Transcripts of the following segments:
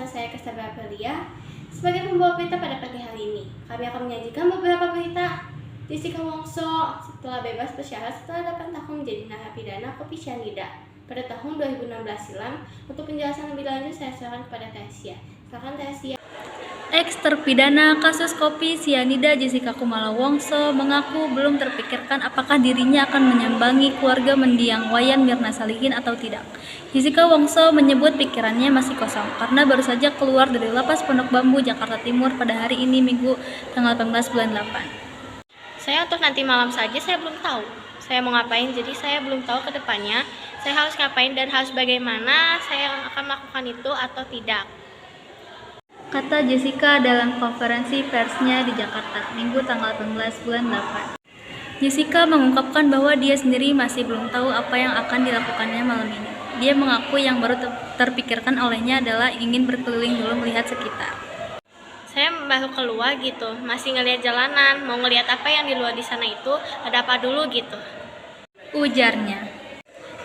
saya Cassandra Aprilia sebagai pembawa berita pada pagi hari ini. Kami akan menyajikan beberapa berita. Jessica Wongso setelah bebas bersyarat setelah 8 tahun menjadi narapidana kopi cyanida pada tahun 2016 silam. Untuk penjelasan lebih lanjut saya serahkan kepada Teresia. Silakan Teresia. Ex-terpidana kasus kopi sianida Jessica Kumala Wongso mengaku belum terpikirkan apakah dirinya akan menyambangi keluarga mendiang Wayan Mirna Salihin atau tidak. Jessica Wongso menyebut pikirannya masih kosong karena baru saja keluar dari Lapas Pondok Bambu, Jakarta Timur pada hari ini Minggu tanggal 18 bulan 8. Saya untuk nanti malam saja saya belum tahu. Saya mau ngapain, jadi saya belum tahu ke depannya saya harus ngapain dan harus bagaimana saya akan melakukan itu atau tidak, Kata Jessica dalam konferensi persnya di Jakarta, Minggu tanggal 18 bulan 8. Jessica mengungkapkan bahwa dia sendiri masih belum tahu apa yang akan dilakukannya malam ini. Dia mengaku yang baru terpikirkan olehnya adalah ingin berkeliling dulu melihat sekitar. Saya baru keluar gitu, masih ngelihat jalanan, mau ngelihat apa yang di luar di sana itu, ada apa dulu gitu, ujarnya.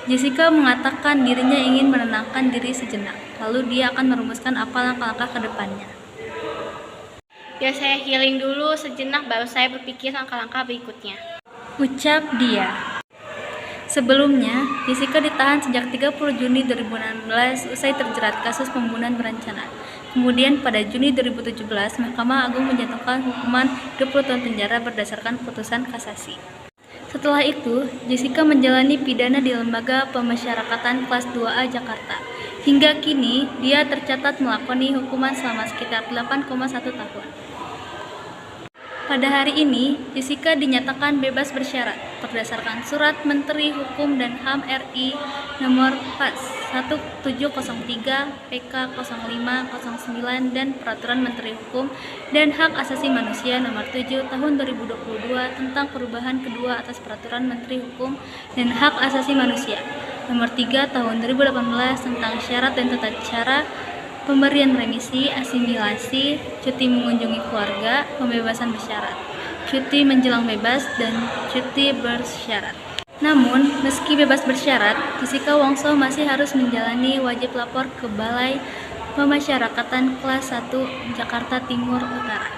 Jessica mengatakan dirinya ingin menenangkan diri sejenak, lalu dia akan merumuskan apa langkah-langkah ke depannya. Biar saya healing dulu sejenak baru saya berpikir langkah-langkah berikutnya, ucap dia. Sebelumnya, Jessica ditahan sejak 30 Juni 2016 usai terjerat kasus pembunuhan berencana. Kemudian pada Juni 2017, Mahkamah Agung menjatuhkan hukuman 20 tahun penjara berdasarkan putusan kasasi. Setelah itu, Jessica menjalani pidana di Lembaga Pemasyarakatan Kelas 2A Jakarta. Hingga kini, dia tercatat melakoni hukuman selama sekitar 8,1 tahun. Pada hari ini, Jessica dinyatakan bebas bersyarat berdasarkan Surat Menteri Hukum dan HAM RI Nomor 1703 PK 0509 dan Peraturan Menteri Hukum dan Hak Asasi Manusia Nomor 7 Tahun 2022 tentang perubahan kedua atas Peraturan Menteri Hukum dan Hak Asasi Manusia Nomor 3 Tahun 2018 tentang syarat dan tata cara pemberian remisi, asimilasi, cuti mengunjungi keluarga, pembebasan bersyarat, cuti menjelang bebas, dan cuti bersyarat. Namun, meski bebas bersyarat, Jessica Wongso masih harus menjalani wajib lapor ke Balai Pemasyarakatan Kelas 1 Jakarta Timur Utara.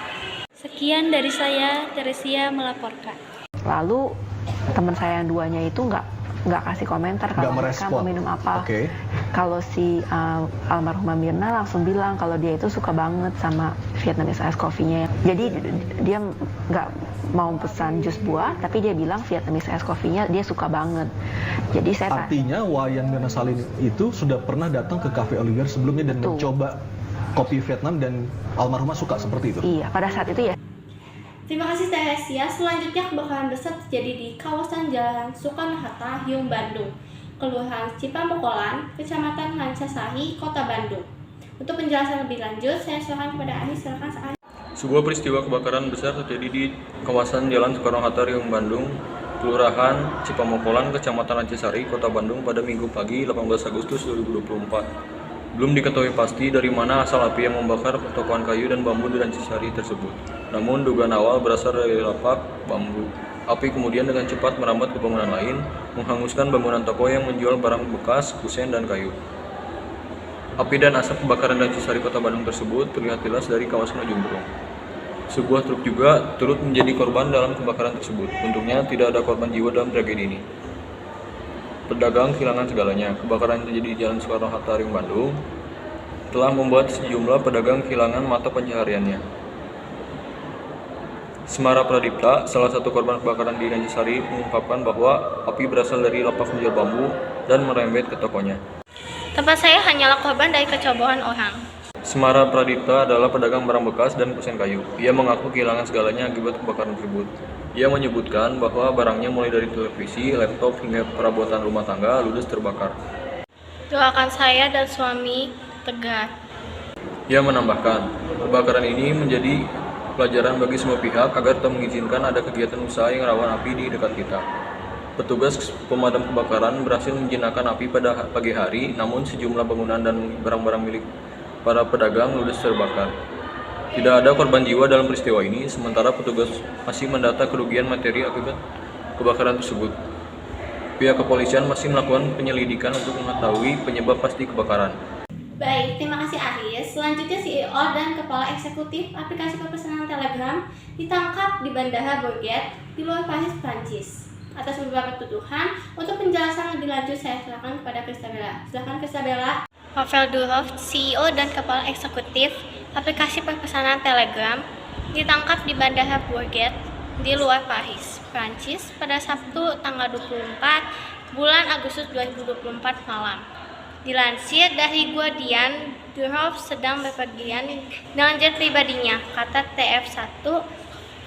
Sekian dari saya, Teresia melaporkan. Lalu teman saya yang duanya itu nggak kasih komentar kalau mereka mau minum apa. Okay. Kalau si almarhumah Mirna langsung bilang kalau dia itu suka banget sama Vietnamese Ice Coffee-nya. Jadi dia nggak mau pesan jus buah, tapi dia bilang Vietnamese Ice Coffee-nya dia suka banget. Jadi saya artinya Wayan Mirna Salihin itu sudah pernah datang ke Cafe Olivier sebelumnya dan mencoba kopi Vietnam dan almarhumah suka seperti itu. Iya, pada saat itu ya. Terima kasih Teresia. Selanjutnya kebakaran besar terjadi di kawasan Jalan Soekarno-Hatta, Hyung, Bandung, Kelurahan Cipamokolan, Kecamatan Rancasari, Kota Bandung. Untuk penjelasan lebih lanjut, saya serahkan kepada Ani. Silakan Ani. Sebuah peristiwa kebakaran besar terjadi di kawasan Jalan Soekarno-Hatta, Hyung, Bandung, Kelurahan Cipamokolan, Kecamatan Rancasari, Kota Bandung pada Minggu pagi 18 Agustus 2024. Belum diketahui pasti dari mana asal api yang membakar pertokoan kayu dan bambu di Rancasari tersebut. Namun dugaan awal berasal dari lapak bambu. Api kemudian dengan cepat merambat ke bangunan lain, menghanguskan bangunan toko yang menjual barang bekas, kusen, dan kayu. Api dan asap kebakaran Rancasari Kota Bandung tersebut terlihat jelas dari kawasan Ujung Berung. Sebuah truk juga turut menjadi korban dalam kebakaran tersebut. Untungnya tidak ada korban jiwa dalam tragedi ini. Pedagang kehilangan segalanya. Kebakaran yang terjadi di Jalan Soekarno-Hatta, Hyung, Bandung telah membuat sejumlah pedagang kehilangan mata pencahariannya. Semara Pradipta, salah satu korban kebakaran di Rancasari, mengungkapkan bahwa api berasal dari lapak menjual bambu dan merembet ke tokonya. Tempat saya hanyalah korban dari kecerobohan orang. Semara Pradipta adalah pedagang barang bekas dan kusen kayu. Ia mengaku kehilangan segalanya akibat kebakaran tersebut. Ia menyebutkan bahwa barangnya mulai dari televisi, laptop, hingga perabotan rumah tangga ludes terbakar. Doakan saya dan suami tegar. Ia menambahkan, kebakaran ini menjadi pelajaran bagi semua pihak agar tak mengizinkan ada kegiatan usaha yang rawan api di dekat kita. Petugas pemadam kebakaran berhasil menjinakkan api pada pagi hari, namun sejumlah bangunan dan barang-barang milik para pedagang ludes terbakar. Tidak ada korban jiwa dalam peristiwa ini, sementara petugas masih mendata kerugian materi akibat kebakaran tersebut. Pihak kepolisian masih melakukan penyelidikan untuk mengetahui penyebab pasti kebakaran. Baik, terima kasih Aris. Selanjutnya CEO dan Kepala Eksekutif aplikasi pemesanan Telegram ditangkap di Bandara Bourget di luar Paris, Prancis. Atas beberapa tuduhan, untuk penjelasan lebih lanjut saya silakan kepada Kristabella. Silakan Kristabella. Pavel Durov, CEO dan Kepala Eksekutif aplikasi pemesanan Telegram, ditangkap di Bandara Bourget di luar Paris, Prancis pada Sabtu tanggal 24 bulan Agustus 2024 malam. Dilansir dari Guardian, Durov sedang bepergian dengan jet pribadinya, kata TF1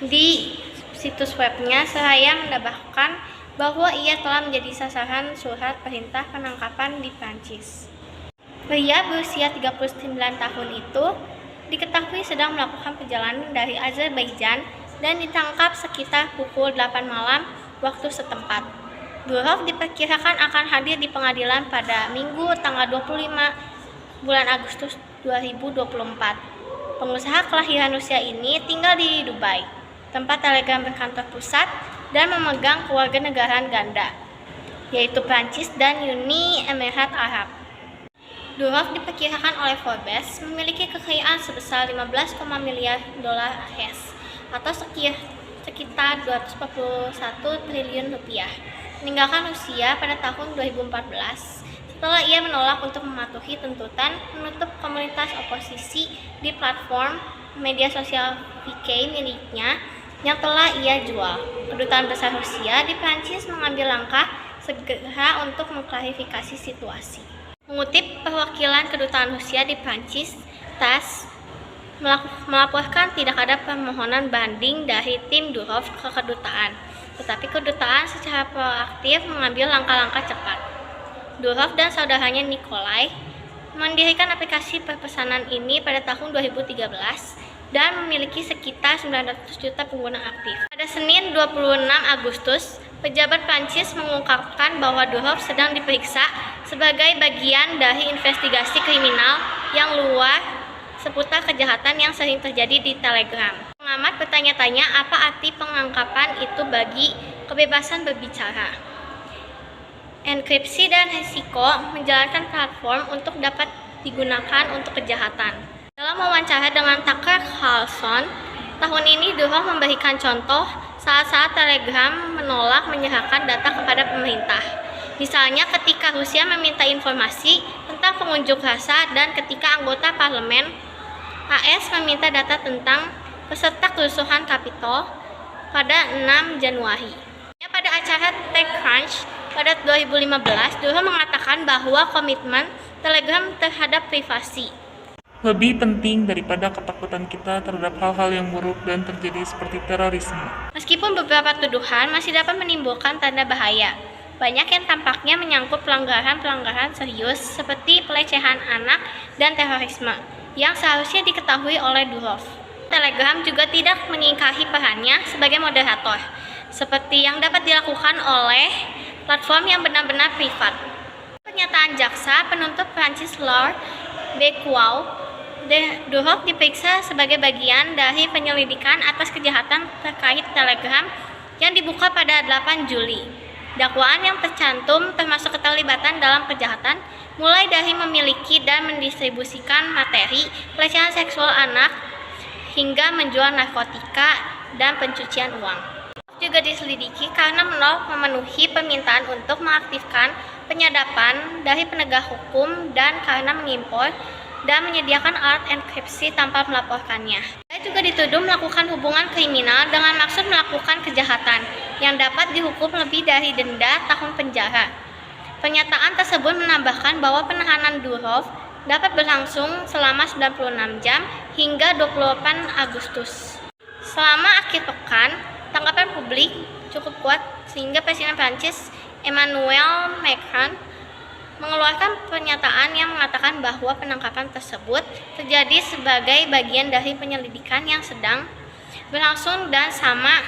di situs webnya, seraya menambahkan bahwa ia telah menjadi sasaran surat perintah penangkapan di Prancis. Pria berusia 39 tahun itu diketahui sedang melakukan perjalanan dari Azerbaijan dan ditangkap sekitar pukul 8 malam waktu setempat. Durov diperkirakan akan hadir di pengadilan pada Minggu tanggal 25 bulan Agustus 2024. Pengusaha kelahiran Rusia ini tinggal di Dubai, tempat Telegram berkantor pusat dan memegang kewarganegaraan ganda, yaitu Prancis dan Uni Emirat Arab. Durov diperkirakan oleh Forbes memiliki kekayaan sebesar 15, miliar dolar AS atau sekitar 241 triliun rupiah. Meninggalkan Rusia pada tahun 2014 setelah ia menolak untuk mematuhi tuntutan menutup komunitas oposisi di platform media sosial VK miliknya yang telah ia jual. Kedutaan besar Rusia di Prancis mengambil langkah segera untuk mengklarifikasi situasi. Mengutip perwakilan kedutaan Rusia di Prancis, TASS melaporkan tidak ada permohonan banding dari tim Durov ke kedutaan, tetapi kedutaan secara proaktif mengambil langkah-langkah cepat. Durov dan saudaranya Nikolai mendirikan aplikasi pemesanan ini pada tahun 2013 dan memiliki sekitar 900 juta pengguna aktif. Pada Senin 26 Agustus, pejabat Prancis mengungkapkan bahwa Durov sedang diperiksa sebagai bagian dari investigasi kriminal yang luas seputar kejahatan yang sering terjadi di Telegram. Pengamat bertanya-tanya apa arti pengangkapan itu bagi kebebasan berbicara. Enkripsi dan resiko menjalankan platform untuk dapat digunakan untuk kejahatan. Dalam wawancara dengan Tucker Carlson, tahun ini Durov memberikan contoh saat-saat Telegram menolak menyerahkan data kepada pemerintah. Misalnya ketika Rusia meminta informasi tentang pengunjuk rasa dan ketika anggota parlemen AS meminta data tentang peserta kerusuhan Capitol pada 6 Januari. Pada acara TechCrunch pada 2015, Durov mengatakan bahwa komitmen Telegram terhadap privasi lebih penting daripada ketakutan kita terhadap hal-hal yang buruk dan terjadi seperti terorisme. Meskipun beberapa tuduhan masih dapat menimbulkan tanda bahaya, banyak yang tampaknya menyangkut pelanggaran-pelanggaran serius seperti pelecehan anak dan terorisme yang seharusnya diketahui oleh Durov. Telegram juga tidak mengingkari perannya sebagai moderator, seperti yang dapat dilakukan oleh platform yang benar-benar privat. Pernyataan jaksa penuntut Prancis Laure Becquau, Durov diperiksa sebagai bagian dari penyelidikan atas kejahatan terkait Telegram yang dibuka pada 8 Juli. Dakwaan yang tercantum termasuk keterlibatan dalam kejahatan mulai dari memiliki dan mendistribusikan materi pelecehan seksual anak hingga menjual narkotika dan pencucian uang. Juga diselidiki karena menolak memenuhi permintaan untuk mengaktifkan penyadapan dari penegak hukum dan karena mengimpor dan menyediakan alat enkripsi tanpa melaporkannya. Dia juga dituduh melakukan hubungan kriminal dengan maksud melakukan kejahatan yang dapat dihukum lebih dari denda tahun penjara. Pernyataan tersebut menambahkan bahwa penahanan Durov dapat berlangsung selama 96 jam hingga 28 Agustus. Selama akhir pekan, tanggapan publik cukup kuat sehingga Presiden Prancis Emmanuel Macron mengeluarkan pernyataan yang mengatakan bahwa penangkapan tersebut terjadi sebagai bagian dari penyelidikan yang sedang berlangsung dan sama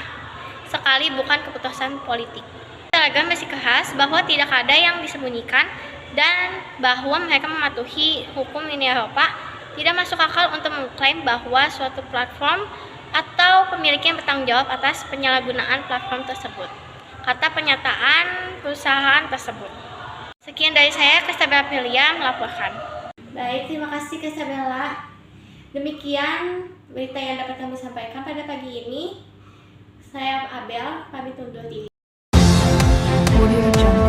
sekali bukan keputusan politik. Telegram bersikeras bahwa tidak ada yang disembunyikan dan bahwa mereka mematuhi hukum Uni Eropa. Tidak masuk akal untuk mengklaim bahwa suatu platform atau pemiliknya bertanggung jawab atas penyalahgunaan platform tersebut, kata pernyataan perusahaan tersebut. Sekian dari saya, Kristabella Aprilia melaporkan. Baik, terima kasih Kak Sabella. Demikian berita yang dapat kami sampaikan pada pagi ini. Saya Abel, pamit undur diri. Audio Jungle.